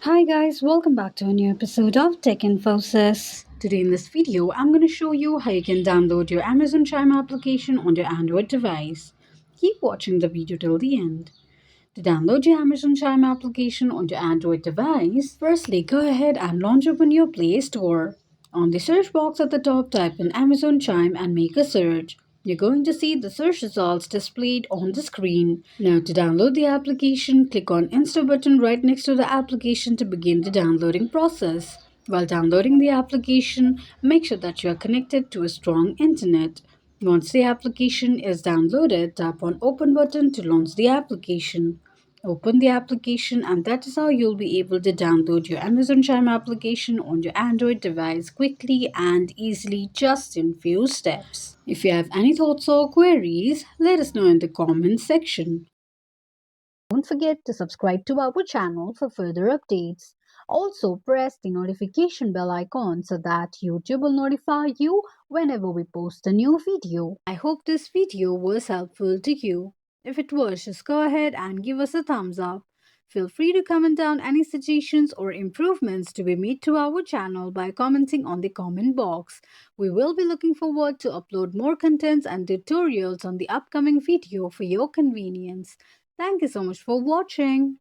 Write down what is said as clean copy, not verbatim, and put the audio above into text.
Hi guys, welcome back to a new episode of Tech Infosys. Today in this video, I'm going to show you how you can download your Amazon Chime application on your Android device. Keep watching the video till the end. To download your Amazon Chime application on your Android device, firstly go ahead and launch open your Play Store. On the search box at the top, type in Amazon Chime and make a search. You're going to see the search results displayed on the screen. Now to download the application, click on Install button right next to the application to begin the downloading process. While downloading the application, make sure that you are connected to a strong internet. Once the application is downloaded, tap on Open button to launch the application. Open the application, and that is how you'll be able to download your Amazon Chime application on your Android device quickly and easily, just in few steps. If you have any thoughts or queries, let us know in the comments section. Don't forget to subscribe to our channel for further updates. Also, press the notification bell icon so that YouTube will notify you whenever we post a new video. I hope this video was helpful to you. If it was, just go ahead and give us a thumbs up. Feel free to comment down any suggestions or improvements to be made to our channel by commenting on the comment box. We will be looking forward to upload more contents and tutorials on the upcoming video for your convenience. Thank you so much for watching.